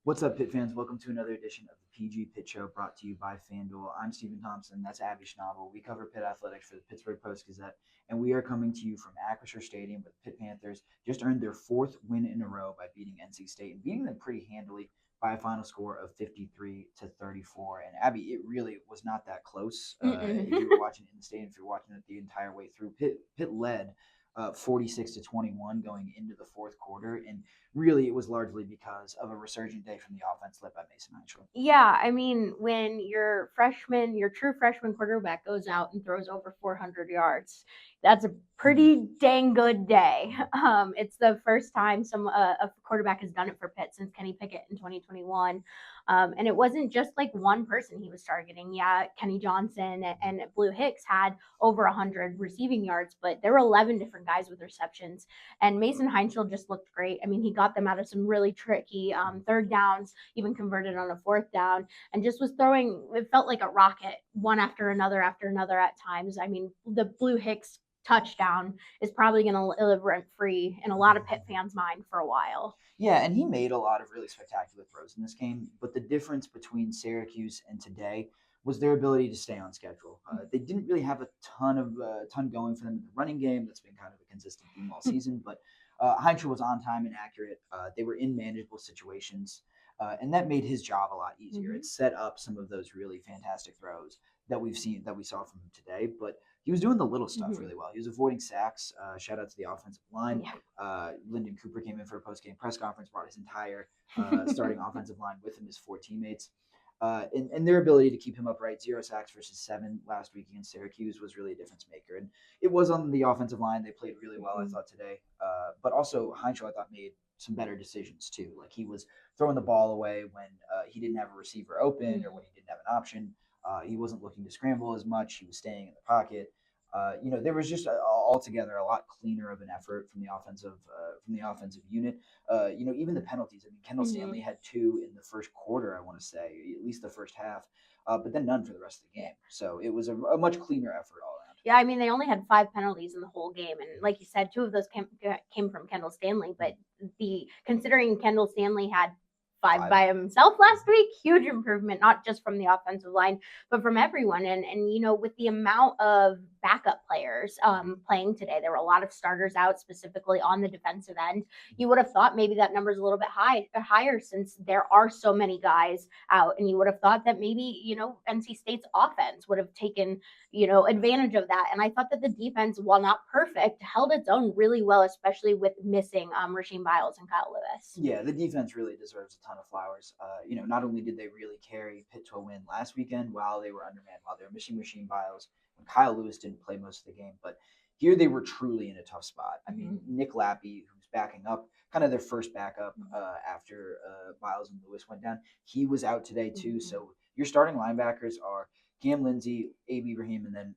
What's up, Pitt fans? Welcome to another edition of the PG Pitt Show brought to you by FanDuel. I'm Stephen Thompson. That's Abby Schnable. We cover Pitt athletics for the Pittsburgh Post-Gazette, and we are coming to you from Acrisure Stadium with the Pitt Panthers. Just earned their fourth win in a row by beating NC State and beating them pretty handily by a final score of 53-34. And Abby, it really was not that close. If you were watching it in the stadium, if you're watching it the entire way through, Pitt led 46-21 going into the fourth quarter, and really it was largely because of a resurgent day from the offense led by Mason Heintschel. Yeah, I mean, when your true freshman quarterback goes out and throws over 400 yards, that's a pretty dang good day. It's the first time a quarterback has done it for Pitt since Kenny Pickett in 2021. And it wasn't just like one person he was targeting. Yeah, Kenny Johnson and Blue Hicks had over 100 receiving yards, but there were 11 different guys with receptions. And Mason Heintschel just looked great. I mean, he got them out of some really tricky third downs, even converted on a fourth down, and just was throwing, it felt like a rocket, one after another at times. I mean, the Blue Hicks touchdown is probably going to live rent free in a lot of Pitt fans' mind for a while. Yeah, and he made a lot of really spectacular throws in this game, but the difference between Syracuse and today was their ability to stay on schedule. They didn't really have a ton going for them in the running game. That's been kind of a consistent theme all season, but Heintschel was on time and accurate. They were in manageable situations, and that made his job a lot easier. It set up some of those really fantastic throws that we saw from him today, but he was doing the little stuff really well. He was avoiding sacks. Shout out to the offensive line. Lyndon Cooper came in for a post-game press conference, brought his entire starting offensive line with him, his four teammates. And their ability to keep him upright, 0 sacks versus 7 last week against Syracuse, was really a difference maker. And it was on the offensive line. They played really well, I thought, today. But also, Heintschel, I thought, made some better decisions, too. Like, he was throwing the ball away when he didn't have a receiver open or when he didn't have an option. He wasn't looking to scramble as much. He was staying in the pocket. There was just altogether a lot cleaner of an effort from the offensive unit. Even the penalties. I mean, Kendall Stanley had 2 in the first quarter, I want to say, at least the first half, but then none for the rest of the game. So it was a much cleaner effort all around. Yeah, I mean, they only had 5 penalties in the whole game, and like you said, 2 of those came from Kendall Stanley. But considering Kendall Stanley had 5 by himself last week, huge improvement, not just from the offensive line, but from everyone. And with the amount of backup players playing today, there were a lot of starters out, specifically on the defensive end. You would have thought maybe that number is a little bit higher since there are so many guys out, and you would have thought that maybe NC State's offense would have taken advantage of that. And I thought that the defense, while not perfect, held its own really well, especially with missing Rasheem, Biles, and Kyle Lewis. Yeah, the defense really deserves a ton of flowers. Not only did they really carry Pitt to a win last weekend while they were undermanned, while they were missing Rasheem, Biles, when Kyle Lewis didn't play most of the game, but here they were truly in a tough spot. I mean, Nick Lappy, who's backing up, kind of their first backup after Biles and Lewis went down, he was out today too. So your starting linebackers are Cam Lindsey, A.B. Rahim, and then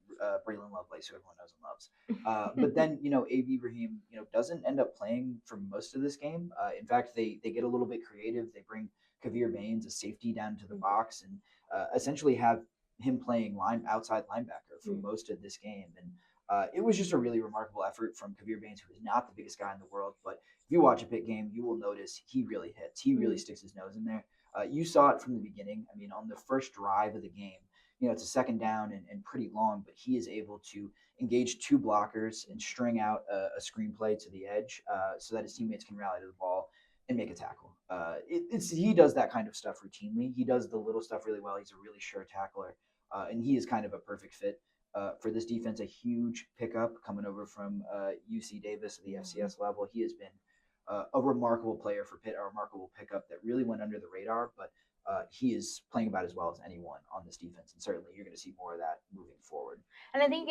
Braylon Lovelace, who everyone knows and loves. But then, A.B. Rahim, doesn't end up playing for most of this game. In fact, they get a little bit creative. They bring Kavir Bains, a safety, down to the box and essentially have him playing outside linebacker for most of this game. And it was just a really remarkable effort from Kavir Bains, who is not the biggest guy in the world. But if you watch a Pitt game, you will notice he really hits. He really sticks his nose in there. You saw it from the beginning. I mean, on the first drive of the game, it's a second down and pretty long, but he is able to engage 2 blockers and string out a screenplay to the edge so that his teammates can rally to the ball and make a tackle. He does that kind of stuff routinely. He does the little stuff really well. He's a really sure tackler, and he is kind of a perfect fit for this defense. A huge pickup coming over from UC Davis at the FCS level. He has been a remarkable player for Pitt, a remarkable pickup that really went under the radar, but he is playing about as well as anyone on this defense, and certainly you're going to see more of that moving forward. And I think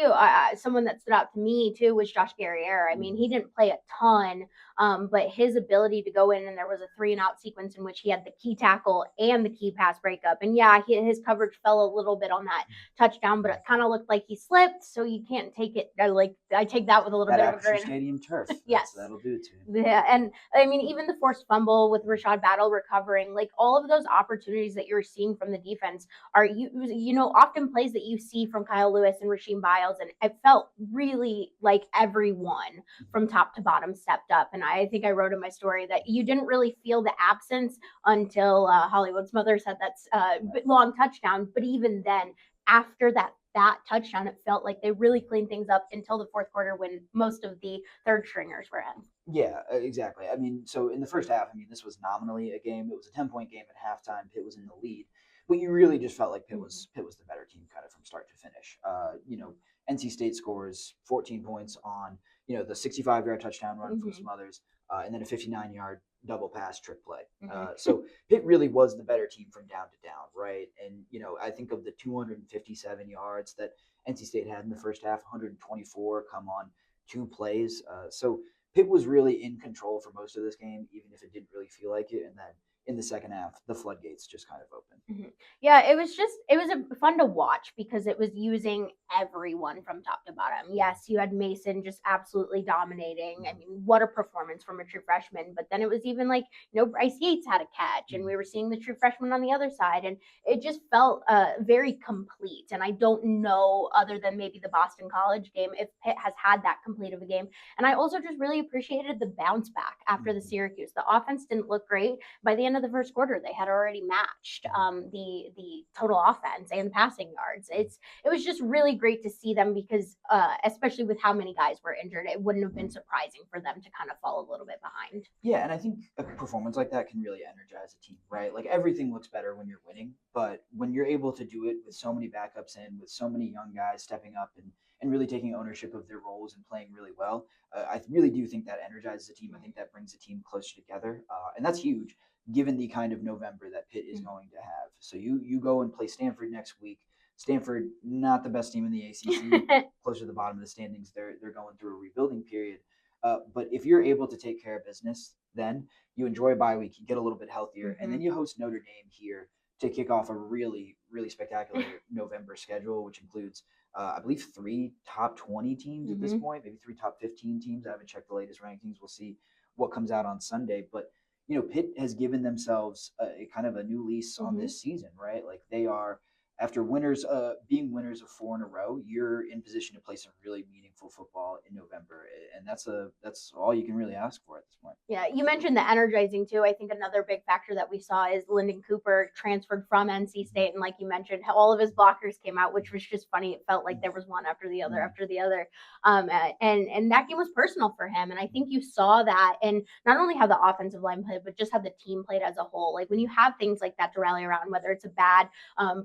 someone that stood out to me too was Josh Guerriere. I mean, he didn't play a ton, but his ability to go in, and there was a 3-and-out sequence in which he had the key tackle and the key pass breakup. And yeah, his coverage fell a little bit on that touchdown, but it kind of looked like he slipped, so you can't take it. I take that with a little bit of a grain. Stadium turf. Yes, that'll do it to him. Yeah, and I mean, even the forced fumble with Rashad Battle recovering, like all of those opportunities opportunities that you're seeing from the defense are often plays that you see from Kyle Lewis and Rasheem Biles, and it felt really like everyone from top to bottom stepped up. And I think I wrote in my story that you didn't really feel the absence until Hollywood Smothers had that long touchdown, but even then, after that touchdown, it felt like they really cleaned things up until the fourth quarter when most of the third stringers were in. Yeah, exactly. I mean, so in the first half, I mean, this was nominally a game. It was a 10-point game at halftime. Pitt was in the lead, but you really just felt like Pitt was the better team kind of from start to finish. NC State scores 14 points on, the 65-yard touchdown run from Smothers, and then a 59-yard double pass trick play. So Pitt really was the better team from down to down, right? And, I think of the 257 yards that NC State had in the first half, 124 come on 2 plays. So Pitt was really in control for most of this game, even if it didn't really feel like it. And then in the second half, the floodgates just kind of opened. Yeah, it was fun to watch because it was using everyone from top to bottom. Yes, you had Mason just absolutely dominating. I mean, what a performance from a true freshman. But then it was even like, Bryce Yates had a catch, and we were seeing the true freshman on the other side. And it just felt very complete. And I don't know, other than maybe the Boston College game, if Pitt has had that complete of a game. And I also just really appreciated the bounce back after the Syracuse. The offense didn't look great. By the end of the first quarter, they had already matched the total offense and passing yards. It was just really great to see them because especially with how many guys were injured, it wouldn't have been surprising for them to kind of fall a little bit behind. Yeah, and I think a performance like that can really energize a team, right? Like everything looks better when you're winning, but when you're able to do it with so many backups in, with so many young guys stepping up and really taking ownership of their roles and playing really well, I really do think that energizes a team. I think that brings a team closer together, and that's huge given the kind of November that Pitt is going to have. So you go and play Stanford next week. Stanford, not the best team in the ACC, closer to the bottom of the standings. They're going through a rebuilding period. But if you're able to take care of business, then you enjoy a bye week, you get a little bit healthier, and then you host Notre Dame here to kick off a really, really spectacular November schedule, which includes, I believe, 3 top 20 teams at this point, maybe 3 top 15 teams. I haven't checked the latest rankings. We'll see what comes out on Sunday. But Pitt has given themselves a kind of a new lease on this season, right? Like they are, after being winners of 4 in a row, you're in position to play some really meaningful football in November, and that's all you can really ask for at this point. Yeah, you mentioned the energizing too. I think another big factor that we saw is Lyndon Cooper transferred from NC State, and like you mentioned, all of his blockers came out, which was just funny. It felt like there was one after the other after the other, and that game was personal for him. And I think you saw that, and not only how the offensive line played, but just how the team played as a whole. Like when you have things like that to rally around, whether it's a bad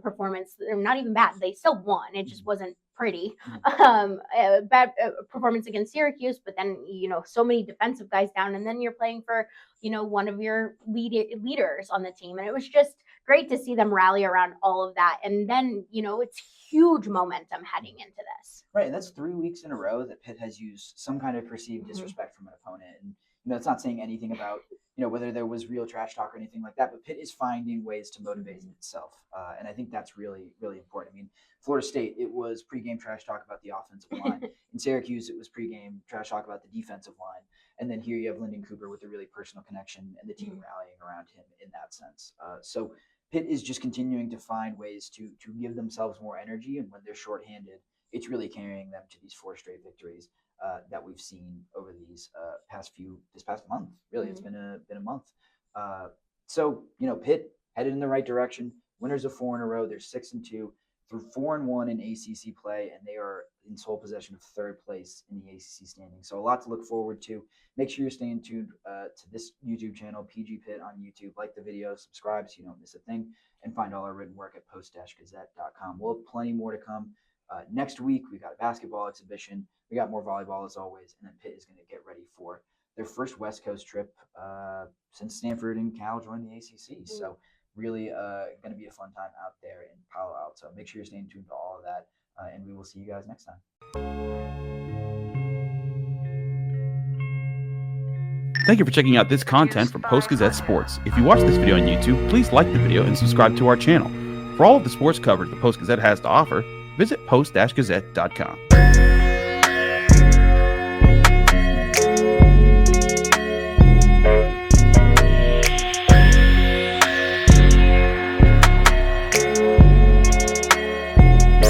performance. They're not even bad. They still won. It just wasn't pretty. Bad performance against Syracuse, but then, so many defensive guys down, and then you're playing for, one of your leaders on the team. And it was just great to see them rally around all of that. And then, it's huge momentum heading into this. Right. And that's 3 weeks in a row that Pitt has used some kind of perceived disrespect from an opponent. And, it's not saying anything about, whether there was real trash talk or anything like that, but Pitt is finding ways to motivate itself. And I think that's really, really important. I mean, Florida State, it was pregame trash talk about the offensive line. In Syracuse, it was pregame trash talk about the defensive line. And then here you have Lyndon Cooper with a really personal connection and the team rallying around him in that sense. So Pitt is just continuing to find ways to give themselves more energy. And when they're shorthanded, it's really carrying them to these 4 straight victories that we've seen over this past month. Really, it's been a month. So Pitt headed in the right direction. Winners of 4 in a row. They're 6-2 through 4-1 in ACC play, and they are in sole possession of 3rd place in the ACC standings. So a lot to look forward to. Make sure you're staying tuned to this YouTube channel, PG Pitt on YouTube. Like the video, subscribe so you don't miss a thing, and find all our written work at post-gazette.com. We'll have plenty more to come. Next week, we got a basketball exhibition. We got more volleyball as always, and then Pitt is going to get ready for their first West Coast trip since Stanford and Cal joined the ACC. So really going to be a fun time out there in Palo Alto. So make sure you're staying tuned to all of that, and we will see you guys next time. Thank you for checking out this content from Post-Gazette Sports. If you watch this video on YouTube, please like the video and subscribe to our channel. For all of the sports coverage the Post-Gazette has to offer, visit post-gazette.com.